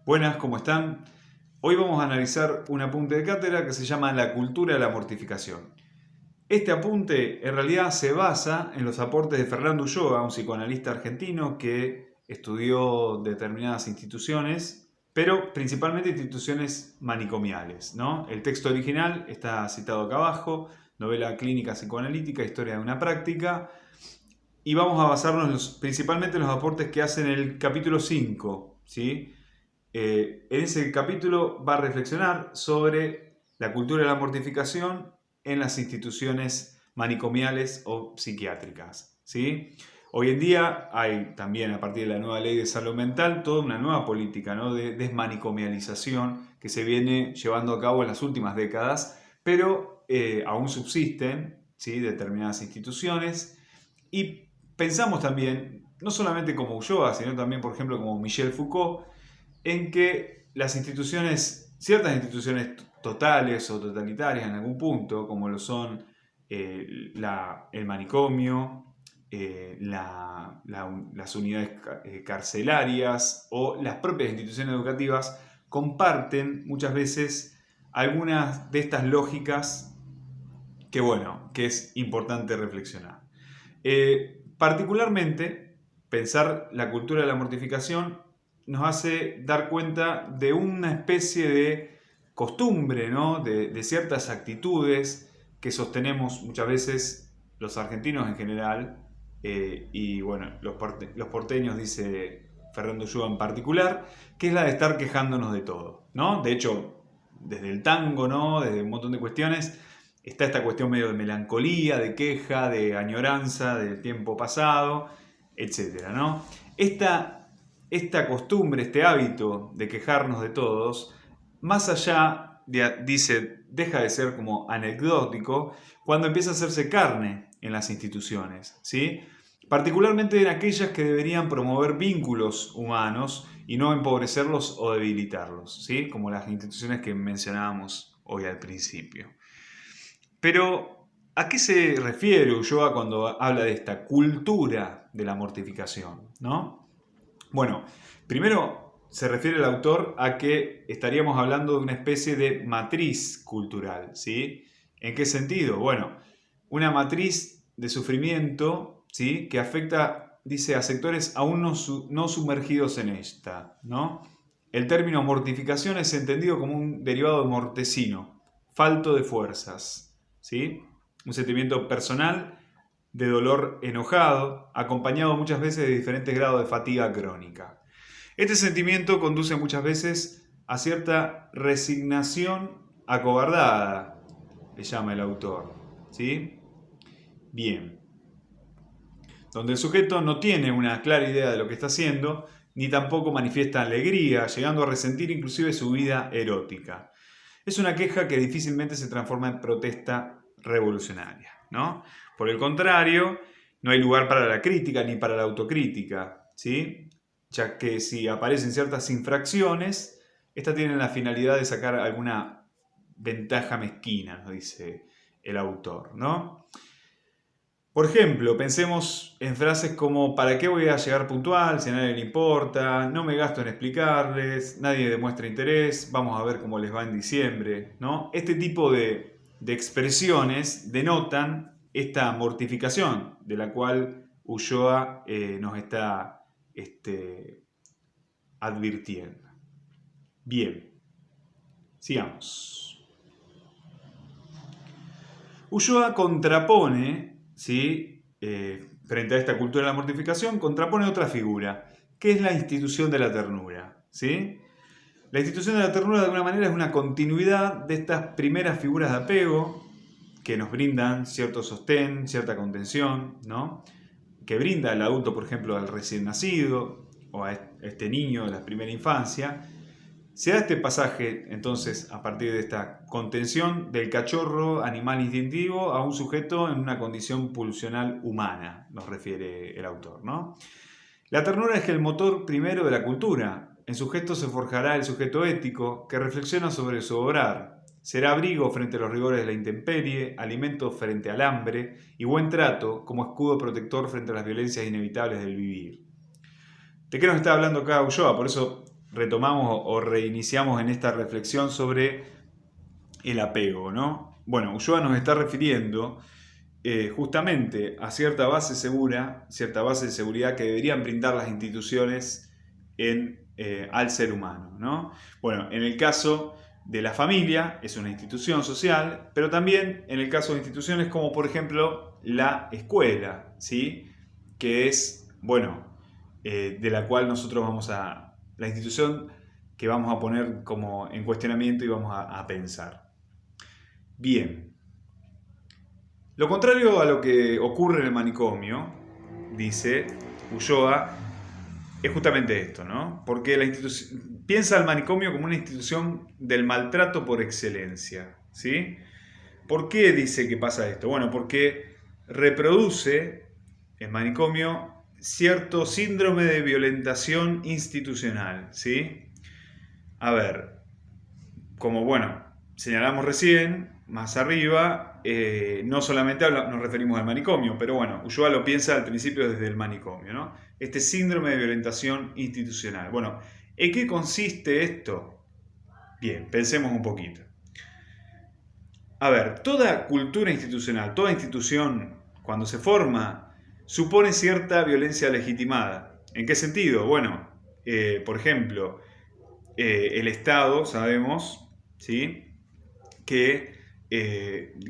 Buenas, ¿cómo están? Hoy vamos a analizar un apunte de cátedra que se llama La cultura de la mortificación. Este apunte en realidad se basa en los aportes de Fernando Ulloa, un psicoanalista argentino que estudió determinadas instituciones, pero principalmente instituciones manicomiales, ¿no? El texto original está citado acá abajo, novela clínica psicoanalítica, historia de una práctica, y vamos a basarnos principalmente en los aportes que hace en el capítulo 5, ¿sí? En ese capítulo va a reflexionar sobre la cultura de la mortificación en las instituciones manicomiales o psiquiátricas, ¿sí? Hoy en día hay también, a partir de la nueva ley de salud mental, toda una nueva política, ¿no?, de desmanicomialización que se viene llevando a cabo en las últimas décadas, pero aún subsisten, ¿sí?, determinadas instituciones. Y pensamos también, no solamente como Ulloa, sino también, por ejemplo, como Michel Foucault, en que las instituciones, ciertas instituciones totales o totalitarias en algún punto, como lo son el manicomio, las unidades carcelarias o las propias instituciones educativas, comparten muchas veces algunas de estas lógicas que, bueno, que es importante reflexionar. Particularmente, pensar la cultura de la mortificación nos hace dar cuenta de una especie de costumbre, ¿no?, de ciertas actitudes que sostenemos muchas veces los argentinos en general, y bueno, los porteños, dice Fernando Ulloa en particular, que es la de estar quejándonos de todo, ¿no? De hecho, desde el tango, ¿no?, desde un montón de cuestiones, está esta cuestión medio de melancolía, de queja, de añoranza del tiempo pasado, etcétera, ¿no? Esta costumbre, este hábito de quejarnos de todos, más allá, dice, deja de ser como anecdótico cuando empieza a hacerse carne en las instituciones, ¿sí? Particularmente en aquellas que deberían promover vínculos humanos y no empobrecerlos o debilitarlos, ¿sí?, como las instituciones que mencionábamos hoy al principio. Pero, ¿a qué se refiere Ulloa cuando habla de esta cultura de la mortificación, ¿no? Bueno, primero se refiere el autor a que estaríamos hablando de una especie de matriz cultural, ¿sí? ¿En qué sentido? Bueno, una matriz de sufrimiento, ¿sí?, que afecta, dice, a sectores aún no sumergidos en esta, ¿no? El término mortificación es entendido como un derivado de mortecino, falto de fuerzas, ¿sí? Un sentimiento personal de dolor enojado, acompañado muchas veces de diferentes grados de fatiga crónica. Este sentimiento conduce muchas veces a cierta resignación acobardada, le llama el autor, ¿sí? Bien. Donde el sujeto no tiene una clara idea de lo que está haciendo, ni tampoco manifiesta alegría, llegando a resentir inclusive su vida erótica. Es una queja que difícilmente se transforma en protesta revolucionaria, ¿no? Por el contrario, no hay lugar para la crítica ni para la autocrítica, ¿sí?, ya que si aparecen ciertas infracciones, estas tienen la finalidad de sacar alguna ventaja mezquina, nos dice el autor, ¿no? Por ejemplo, pensemos en frases como ¿para qué voy a llegar puntual si a nadie le importa? No me gasto en explicarles, nadie demuestra interés, vamos a ver cómo les va en diciembre, ¿no? Este tipo de expresiones denotan esta mortificación de la cual Ulloa nos está advirtiendo. Bien, sigamos. Ulloa contrapone, ¿sí?, frente a esta cultura de la mortificación, contrapone otra figura, que es la institución de la ternura, ¿sí? La institución de la ternura, de alguna manera, es una continuidad de estas primeras figuras de apego que nos brindan cierto sostén, cierta contención, ¿no?, que brinda el adulto, por ejemplo, al recién nacido o a este niño de la primera infancia. Se da este pasaje, entonces, a partir de esta contención del cachorro animal instintivo a un sujeto en una condición pulsional humana, nos refiere el autor, ¿no? La ternura es el motor primero de la cultura. En su gesto se forjará el sujeto ético que reflexiona sobre su obrar. Será abrigo frente a los rigores de la intemperie, alimento frente al hambre y buen trato como escudo protector frente a las violencias inevitables del vivir. ¿De qué nos está hablando acá Ulloa? Por eso retomamos o reiniciamos en esta reflexión sobre el apego, ¿no? Bueno, Ulloa nos está refiriendo justamente a cierta base segura, cierta base de seguridad que deberían brindar las instituciones al ser humano, ¿no? Bueno, en el caso de la familia es una institución social, pero también en el caso de instituciones como por ejemplo la escuela, ¿sí? Que es, bueno, de la cual nosotros la institución que vamos a poner como en cuestionamiento y vamos a pensar. Bien. Lo contrario a lo que ocurre en el manicomio, dice Ulloa, es justamente esto, ¿no? Porque piensa al manicomio como una institución del maltrato por excelencia, ¿sí? ¿Por qué dice que pasa esto? Bueno, porque reproduce el manicomio cierto síndrome de violentación institucional, ¿sí? A ver, como bueno, señalamos recién, más arriba, no solamente nos referimos al manicomio, pero bueno, Ulloa lo piensa al principio desde el manicomio, ¿no? Este síndrome de violentación institucional. Bueno, ¿en qué consiste esto? Bien, pensemos un poquito. A ver, toda cultura institucional, toda institución, cuando se forma, supone cierta violencia legitimada. ¿En qué sentido? Bueno, por ejemplo, el Estado, sabemos, ¿sí?, que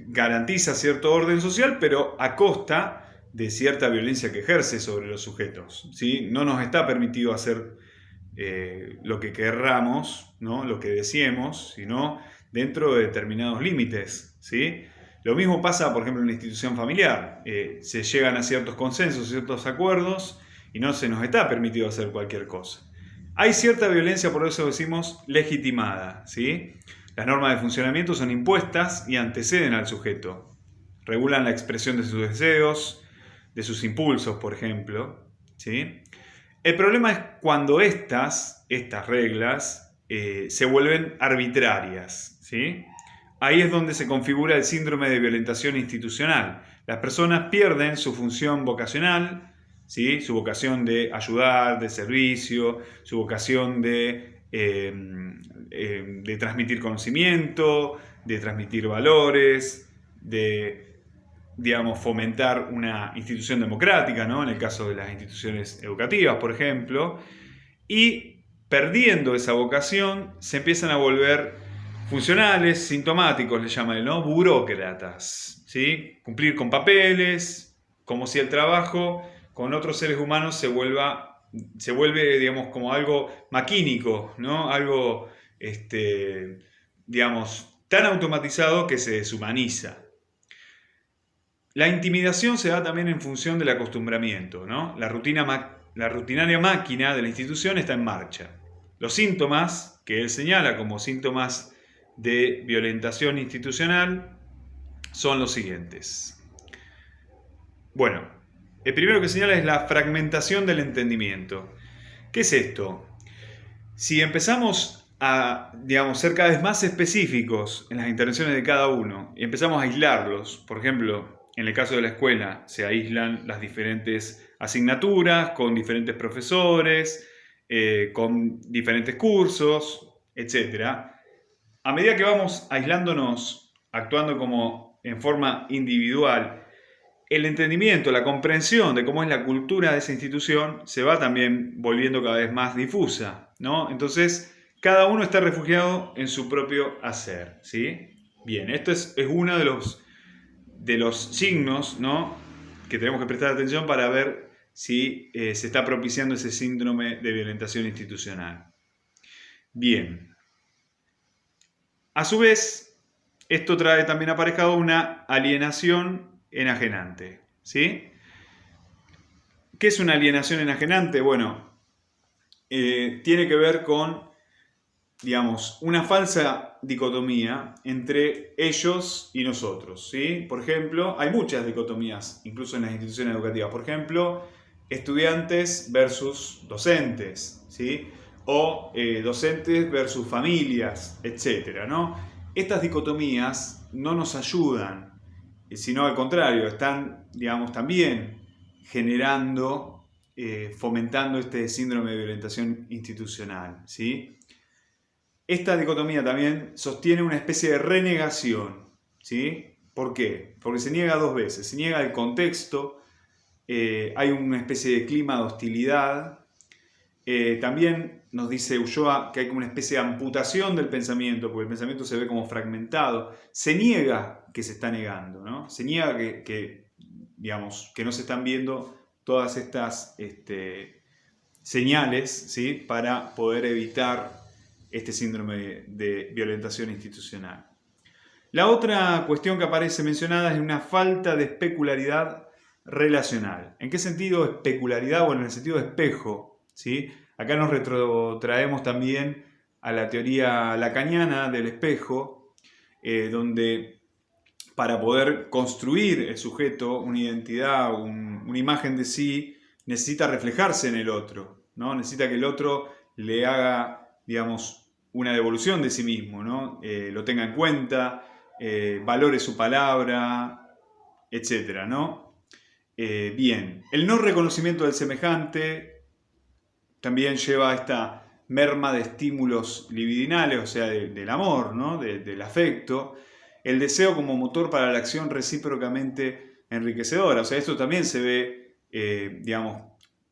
garantiza cierto orden social, pero a costa de cierta violencia que ejerce sobre los sujetos, ¿sí? No nos está permitido hacer lo que querramos, ¿no?, lo que deseemos, sino dentro de determinados límites, ¿sí? Lo mismo pasa, por ejemplo, en una institución familiar. Se llegan a ciertos consensos, ciertos acuerdos, y no se nos está permitido hacer cualquier cosa. Hay cierta violencia, por eso decimos legitimada, ¿sí? Las normas de funcionamiento son impuestas y anteceden al sujeto. Regulan la expresión de sus deseos, de sus impulsos, por ejemplo, ¿sí? El problema es cuando estas reglas se vuelven arbitrarias, ¿sí? Ahí es donde se configura el síndrome de violentación institucional. Las personas pierden su función vocacional, ¿sí?, su vocación de ayudar, de servicio, su vocación de transmitir conocimiento, de transmitir valores, de, digamos, fomentar una institución democrática, ¿no?, en el caso de las instituciones educativas, por ejemplo, y perdiendo esa vocación se empiezan a volver funcionales, sintomáticos, le llaman él, ¿no?, burócratas, ¿sí? Cumplir con papeles, como si el trabajo con otros seres humanos se vuelve, digamos, como algo maquínico, ¿no? Algo, digamos, tan automatizado que se deshumaniza. La intimidación se da también en función del acostumbramiento, ¿no? La rutinaria máquina de la institución está en marcha. Los síntomas que él señala como síntomas de violentación institucional son los siguientes. Bueno, el primero que señala es la fragmentación del entendimiento. ¿Qué es esto? Si empezamos a, digamos, ser cada vez más específicos en las intervenciones de cada uno y empezamos a aislarlos, por ejemplo, en el caso de la escuela se aíslan las diferentes asignaturas con diferentes profesores, con diferentes cursos, etc. A medida que vamos aislándonos, actuando como en forma individual, el entendimiento, la comprensión de cómo es la cultura de esa institución se va también volviendo cada vez más difusa, ¿no? Entonces, cada uno está refugiado en su propio hacer, ¿sí? Bien, esto es uno de los signos, ¿no?, que tenemos que prestar atención para ver si se está propiciando ese síndrome de violentación institucional. Bien. A su vez, esto trae también aparejado una alienación enajenante, ¿sí? ¿Qué es una alienación enajenante? Bueno, tiene que ver con, digamos, una falsa dicotomía entre ellos y nosotros, ¿sí? Por ejemplo, hay muchas dicotomías, incluso en las instituciones educativas. Por ejemplo, estudiantes versus docentes, ¿sí? O docentes versus familias, etc., ¿no? Estas dicotomías no nos ayudan, sino al contrario, están, digamos, también generando fomentando este síndrome de violentación institucional, ¿sí? Esta dicotomía también sostiene una especie de renegación, ¿sí? ¿Por qué? Porque se niega dos veces. Se niega el contexto, hay una especie de clima de hostilidad. También nos dice Ulloa que hay como una especie de amputación del pensamiento, porque el pensamiento se ve como fragmentado. Se niega que se está negando, ¿no? Se niega digamos, que no se están viendo todas estas señales, ¿sí? Para poder evitar este síndrome de violentación institucional. La otra cuestión que aparece mencionada es una falta de especularidad relacional. ¿En qué sentido especularidad? Bueno, en el sentido de espejo, ¿sí? Acá nos retrotraemos también a la teoría lacaniana del espejo, donde para poder construir el sujeto una identidad, una imagen de sí, necesita reflejarse en el otro, ¿no? Necesita que el otro le haga, digamos, una devolución de sí mismo, ¿no? Lo tenga en cuenta, valore su palabra, etc., ¿no? Bien, el no reconocimiento del semejante también lleva a esta merma de estímulos libidinales, o sea, del amor, ¿no? Del afecto, el deseo como motor para la acción recíprocamente enriquecedora. O sea, esto también se ve, digamos,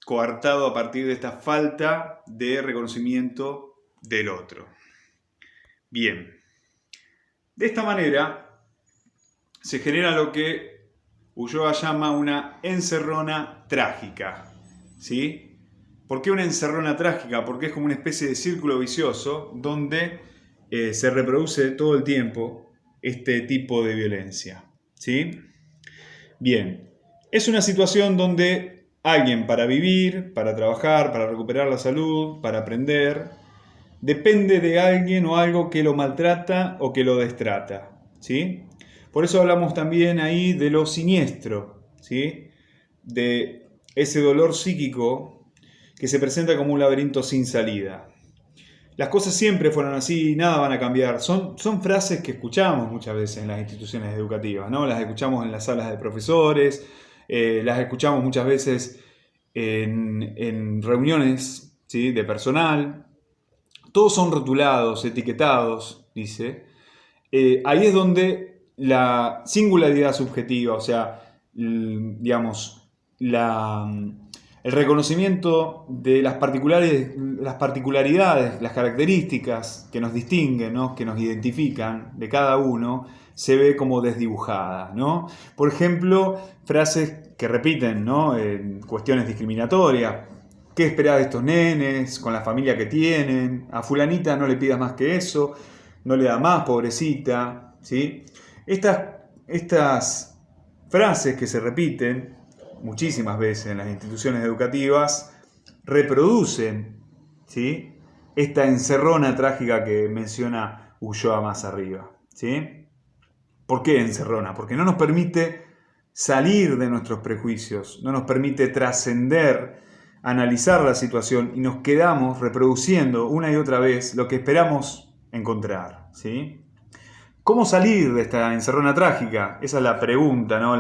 coartado a partir de esta falta de reconocimiento del otro. Bien, de esta manera se genera lo que Ulloa llama una encerrona trágica, ¿sí? ¿Por qué una encerrona trágica? Porque es como una especie de círculo vicioso donde se reproduce todo el tiempo este tipo de violencia, ¿sí? Bien, es una situación donde alguien para vivir, para trabajar, para recuperar la salud, para aprender, depende de alguien o algo que lo maltrata o que lo destrata, ¿sí? Por eso hablamos también ahí de lo siniestro, ¿sí? De ese dolor psíquico que se presenta como un laberinto sin salida. Las cosas siempre fueron así, nada van a cambiar. Son frases que escuchamos muchas veces en las instituciones educativas, ¿no? Las escuchamos en las salas de profesores, las escuchamos muchas veces en reuniones, ¿sí? De personal. Todos son rotulados, etiquetados, dice. Ahí es donde la singularidad subjetiva, o sea, digamos, el reconocimiento de las particularidades, las características que nos distinguen, ¿no? Que nos identifican de cada uno, se ve como desdibujada, ¿no? Por ejemplo, frases que repiten, ¿no? En cuestiones discriminatorias. ¿Qué esperás de estos nenes? Con la familia que tienen. A fulanita no le pidas más que eso. No le da más, pobrecita. ¿Sí? Estas frases que se repiten muchísimas veces en las instituciones educativas reproducen, ¿sí? Esta encerrona trágica que menciona Ulloa más arriba, ¿sí? ¿Por qué encerrona? Porque no nos permite salir de nuestros prejuicios, no nos permite trascender, analizar la situación y nos quedamos reproduciendo una y otra vez lo que esperamos encontrar, ¿sí? ¿Cómo salir de esta encerrona trágica? Esa es la pregunta, ¿no?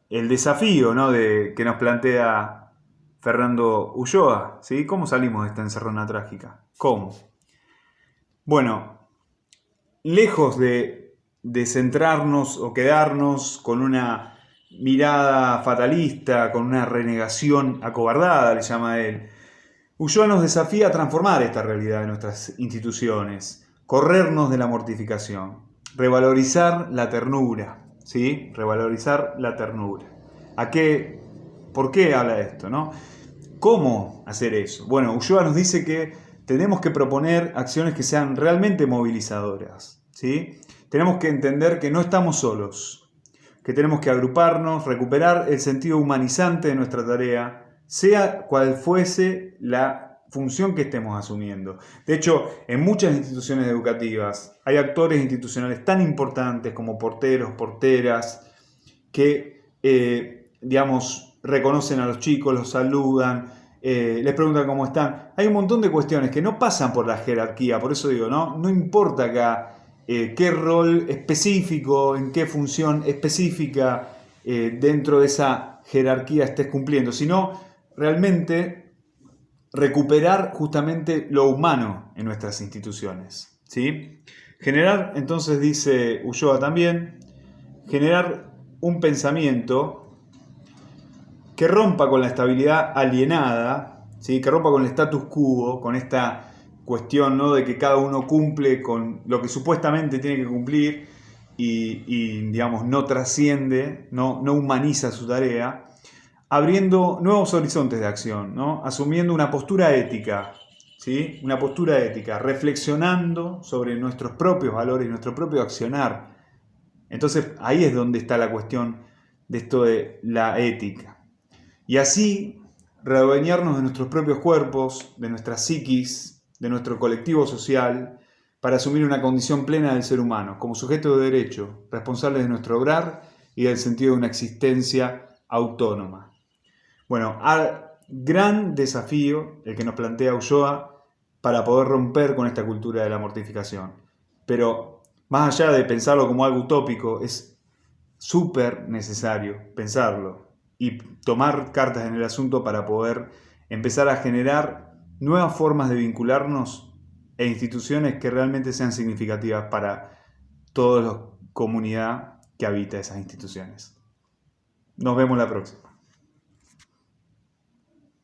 El desafío, ¿no? Que nos plantea Fernando Ulloa, ¿sí? ¿Cómo salimos de esta encerrona trágica? ¿Cómo? Bueno, lejos de centrarnos o quedarnos con una mirada fatalista, con una renegación acobardada, le llama él, Ulloa nos desafía a transformar esta realidad de nuestras instituciones, corrernos de la mortificación, revalorizar la ternura, ¿sí? Revalorizar la ternura. ¿Por qué habla de esto, no? ¿Cómo hacer eso? Bueno, Ulloa nos dice que tenemos que proponer acciones que sean realmente movilizadoras, ¿sí? Tenemos que entender que no estamos solos, que tenemos que agruparnos, recuperar el sentido humanizante de nuestra tarea, sea cual fuese la función que estemos asumiendo. De hecho, en muchas instituciones educativas hay actores institucionales tan importantes como porteros, porteras, que, digamos, reconocen a los chicos, los saludan, les preguntan cómo están. Hay un montón de cuestiones que no pasan por la jerarquía, por eso digo, no importa acá qué rol específico, en qué función específica dentro de esa jerarquía estés cumpliendo, sino realmente recuperar justamente lo humano en nuestras instituciones, ¿sí? Generar, entonces dice Ulloa también, generar un pensamiento que rompa con la estabilidad alienada, ¿sí? Que rompa con el status quo, con esta cuestión, ¿no?, de que cada uno cumple con lo que supuestamente tiene que cumplir y digamos, no trasciende, no humaniza su tarea, abriendo nuevos horizontes de acción, ¿no? Asumiendo una postura ética, ¿sí? Una postura ética, reflexionando sobre nuestros propios valores y nuestro propio accionar. Entonces ahí es donde está la cuestión de esto de la ética. Y así readueñarnos de nuestros propios cuerpos, de nuestra psiquis, de nuestro colectivo social, para asumir una condición plena del ser humano, como sujeto de derecho, responsable de nuestro obrar y del sentido de una existencia autónoma. Bueno, gran desafío el que nos plantea Ulloa para poder romper con esta cultura de la mortificación. Pero más allá de pensarlo como algo utópico, es súper necesario pensarlo y tomar cartas en el asunto para poder empezar a generar nuevas formas de vincularnos e instituciones que realmente sean significativas para toda la comunidad que habita esas instituciones. Nos vemos la próxima.